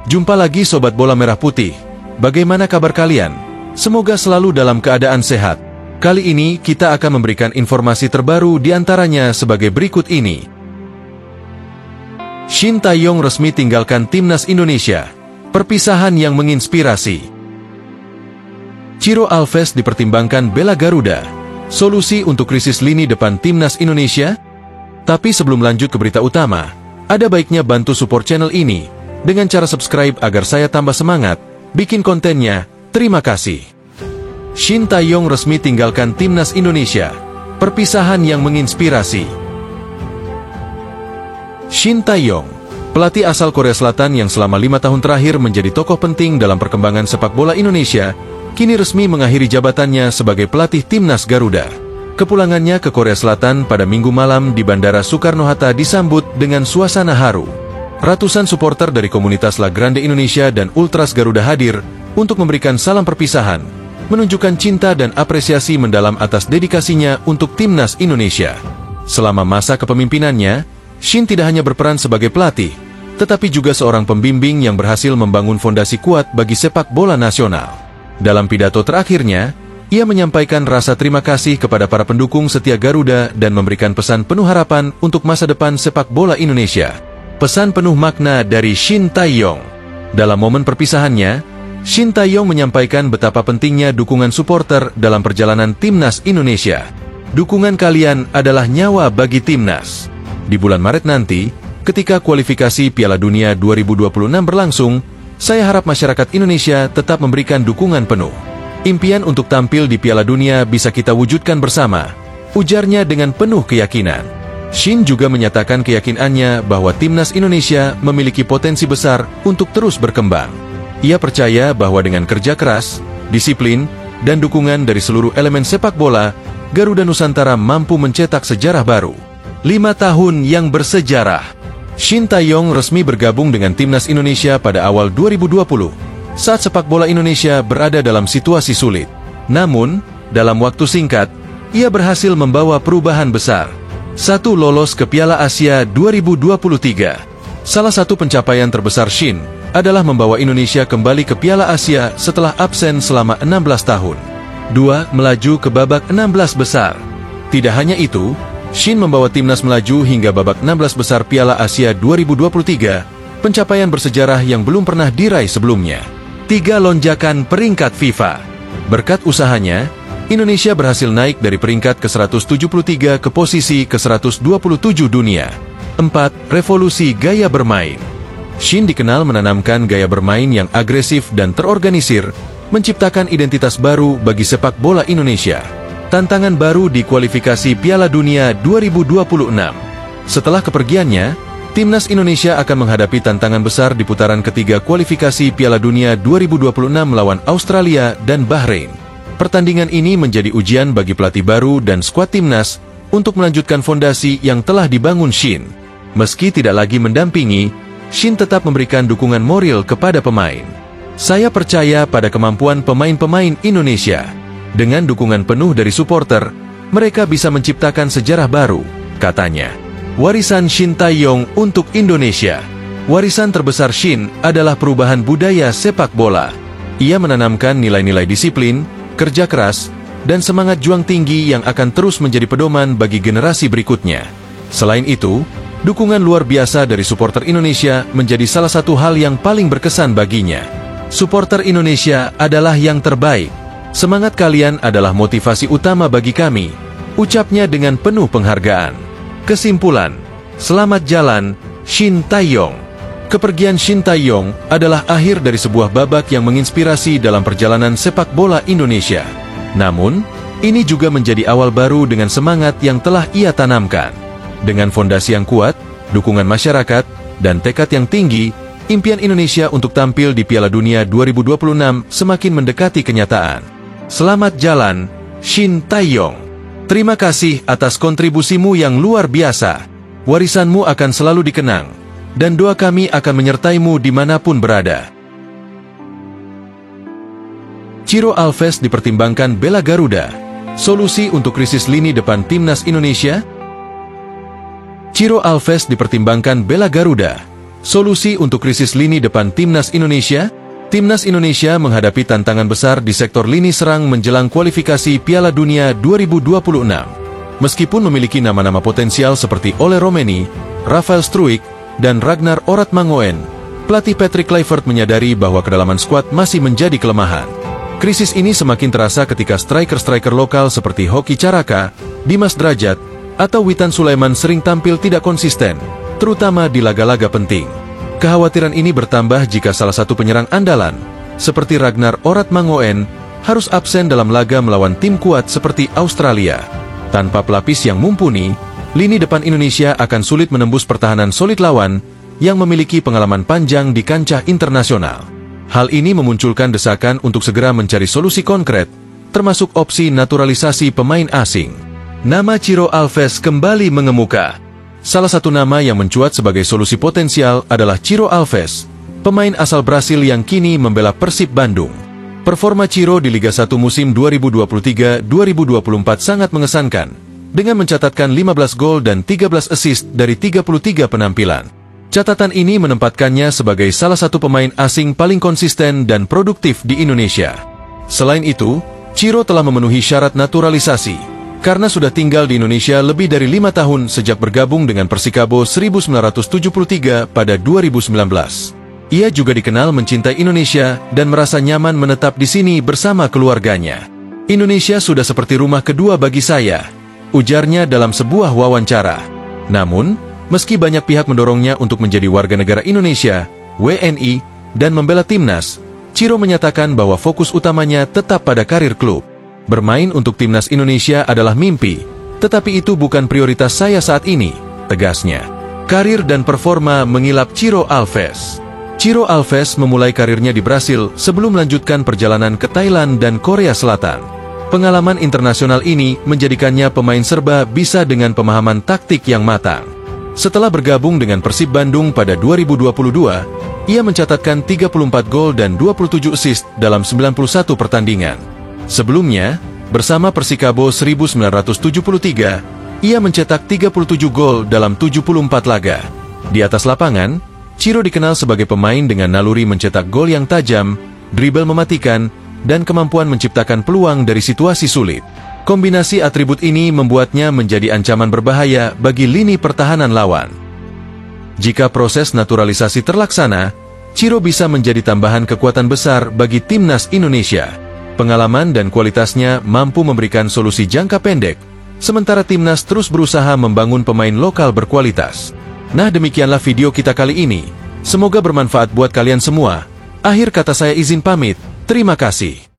Jumpa lagi Sobat Bola Merah Putih. Bagaimana kabar kalian? Semoga selalu dalam keadaan sehat. Kali ini kita akan memberikan informasi terbaru diantaranya sebagai berikut ini. Shin Tae-yong resmi tinggalkan Timnas Indonesia. Perpisahan yang menginspirasi. Ciro Alves dipertimbangkan bela Garuda. Solusi untuk krisis lini depan Timnas Indonesia? Tapi sebelum lanjut ke berita utama, ada baiknya bantu support channel ini dengan cara subscribe agar saya tambah semangat bikin kontennya. Terima kasih. Shin Tae-yong resmi tinggalkan Timnas Indonesia. Perpisahan yang menginspirasi. Shin Tae-yong, pelatih asal Korea Selatan yang selama 5 tahun terakhir menjadi tokoh penting dalam perkembangan sepak bola Indonesia, kini resmi mengakhiri jabatannya sebagai pelatih Timnas Garuda. Kepulangannya ke Korea Selatan pada Minggu malam di Bandara Soekarno-Hatta disambut dengan suasana haru. Ratusan supporter dari komunitas La Grande Indonesia dan Ultras Garuda hadir untuk memberikan salam perpisahan, menunjukkan cinta dan apresiasi mendalam atas dedikasinya untuk Timnas Indonesia. Selama masa kepemimpinannya, Shin tidak hanya berperan sebagai pelatih, tetapi juga seorang pembimbing yang berhasil membangun fondasi kuat bagi sepak bola nasional. Dalam pidato terakhirnya, ia menyampaikan rasa terima kasih kepada para pendukung setia Garuda dan memberikan pesan penuh harapan untuk masa depan sepak bola Indonesia. Pesan penuh makna dari Shin Tae-yong. Dalam momen perpisahannya, Shin Tae-yong menyampaikan betapa pentingnya dukungan supporter dalam perjalanan Timnas Indonesia. Dukungan kalian adalah nyawa bagi Timnas. Di bulan Maret nanti, ketika kualifikasi Piala Dunia 2026 berlangsung, saya harap masyarakat Indonesia tetap memberikan dukungan penuh. Impian untuk tampil di Piala Dunia bisa kita wujudkan bersama, ujarnya dengan penuh keyakinan. Shin juga menyatakan keyakinannya bahwa Timnas Indonesia memiliki potensi besar untuk terus berkembang. Ia percaya bahwa dengan kerja keras, disiplin, dan dukungan dari seluruh elemen sepak bola, Garuda Nusantara mampu mencetak sejarah baru. 5 tahun yang bersejarah. Shin Tae-yong resmi bergabung dengan Timnas Indonesia pada awal 2020, saat sepak bola Indonesia berada dalam situasi sulit. Namun, dalam waktu singkat, ia berhasil membawa perubahan besar. 1. Lolos ke Piala Asia 2023. Salah satu pencapaian terbesar Shin adalah membawa Indonesia kembali ke Piala Asia setelah absen selama 16 tahun. 2. Melaju ke babak 16 besar. Tidak hanya itu, Shin membawa timnas melaju hingga babak 16 besar Piala Asia 2023, pencapaian bersejarah yang belum pernah diraih sebelumnya. 3. Lonjakan peringkat FIFA. Berkat usahanya, Indonesia berhasil naik dari peringkat ke-173 ke posisi ke-127 dunia. 4. Revolusi gaya bermain. Shin dikenal menanamkan gaya bermain yang agresif dan terorganisir, menciptakan identitas baru bagi sepak bola Indonesia. Tantangan baru di kualifikasi Piala Dunia 2026. Setelah kepergiannya, Timnas Indonesia akan menghadapi tantangan besar di putaran ketiga kualifikasi Piala Dunia 2026 melawan Australia dan Bahrain. Pertandingan ini menjadi ujian bagi pelatih baru dan skuad timnas untuk melanjutkan fondasi yang telah dibangun Shin. Meski tidak lagi mendampingi, Shin tetap memberikan dukungan moral kepada pemain. Saya percaya pada kemampuan pemain-pemain Indonesia. Dengan dukungan penuh dari supporter, mereka bisa menciptakan sejarah baru, katanya. Warisan Shin Tae-yong untuk Indonesia. Warisan terbesar Shin adalah perubahan budaya sepak bola. Ia menanamkan nilai-nilai disiplin, kerja keras, dan semangat juang tinggi yang akan terus menjadi pedoman bagi generasi berikutnya. Selain itu, dukungan luar biasa dari supporter Indonesia menjadi salah satu hal yang paling berkesan baginya. Supporter Indonesia adalah yang terbaik. Semangat kalian adalah motivasi utama bagi kami, ucapnya dengan penuh penghargaan. Kesimpulan, selamat jalan, Shin Tae-yong. Kepergian Shin Tae-yong adalah akhir dari sebuah babak yang menginspirasi dalam perjalanan sepak bola Indonesia. Namun, ini juga menjadi awal baru dengan semangat yang telah ia tanamkan. Dengan fondasi yang kuat, dukungan masyarakat, dan tekad yang tinggi, impian Indonesia untuk tampil di Piala Dunia 2026 semakin mendekati kenyataan. Selamat jalan, Shin Tae-yong. Terima kasih atas kontribusimu yang luar biasa. Warisanmu akan selalu dikenang, dan doa kami akan menyertaimu dimanapun berada. Ciro Alves dipertimbangkan bela Garuda. Solusi untuk krisis lini depan Timnas Indonesia? Ciro Alves dipertimbangkan bela Garuda. Solusi untuk krisis lini depan Timnas Indonesia? Timnas Indonesia menghadapi tantangan besar di sektor lini serang menjelang kualifikasi Piala Dunia 2026. Meskipun memiliki nama-nama potensial seperti Ole Romeni, Rafael Struijk, dan Ragnar Oratmangoen, pelatih Patrick Kluivert menyadari bahwa kedalaman skuad masih menjadi kelemahan. Krisis ini semakin terasa ketika striker-striker lokal seperti Hoki Caraka, Dimas Drajat, atau Witan Sulaiman sering tampil tidak konsisten, terutama di laga-laga penting. Kekhawatiran ini bertambah jika salah satu penyerang andalan, seperti Ragnar Oratmangoen, harus absen dalam laga melawan tim kuat seperti Australia. Tanpa pelapis yang mumpuni, lini depan Indonesia akan sulit menembus pertahanan solid lawan yang memiliki pengalaman panjang di kancah internasional. Hal ini memunculkan desakan untuk segera mencari solusi konkret, termasuk opsi naturalisasi pemain asing. Nama Ciro Alves kembali mengemuka. Salah satu nama yang mencuat sebagai solusi potensial adalah Ciro Alves, pemain asal Brasil yang kini membela Persib Bandung. Performa Ciro di Liga 1 musim 2023-2024 sangat mengesankan, dengan mencatatkan 15 gol dan 13 assist dari 33 penampilan. Catatan ini menempatkannya sebagai salah satu pemain asing paling konsisten dan produktif di Indonesia. Selain itu, Ciro telah memenuhi syarat naturalisasi, karena sudah tinggal di Indonesia lebih dari 5 tahun sejak bergabung dengan Persikabo 1973 pada 2019. Ia juga dikenal mencintai Indonesia dan merasa nyaman menetap di sini bersama keluarganya. Indonesia sudah seperti rumah kedua bagi saya, ujarnya dalam sebuah wawancara. Namun, meski banyak pihak mendorongnya untuk menjadi warga negara Indonesia, WNI, dan membela timnas, Ciro menyatakan bahwa fokus utamanya tetap pada karir klub. Bermain untuk timnas Indonesia adalah mimpi, tetapi itu bukan prioritas saya saat ini, tegasnya. Karir dan performa mengilap Ciro Alves. Ciro Alves memulai karirnya di Brasil sebelum melanjutkan perjalanan ke Thailand dan Korea Selatan. Pengalaman internasional ini menjadikannya pemain serba bisa dengan pemahaman taktik yang matang. Setelah bergabung dengan Persib Bandung pada 2022, ia mencatatkan 34 gol dan 27 assist dalam 91 pertandingan. Sebelumnya, bersama Persikabo 1973, ia mencetak 37 gol dalam 74 laga. Di atas lapangan, Ciro dikenal sebagai pemain dengan naluri mencetak gol yang tajam, dribble mematikan, dan kemampuan menciptakan peluang dari situasi sulit. Kombinasi atribut ini membuatnya menjadi ancaman berbahaya bagi lini pertahanan lawan. Jika proses naturalisasi terlaksana, Ciro bisa menjadi tambahan kekuatan besar bagi timnas Indonesia. Pengalaman dan kualitasnya mampu memberikan solusi jangka pendek, sementara timnas terus berusaha membangun pemain lokal berkualitas. Nah, demikianlah video kita kali ini. Semoga bermanfaat buat kalian semua. Akhir kata saya izin pamit. Terima kasih.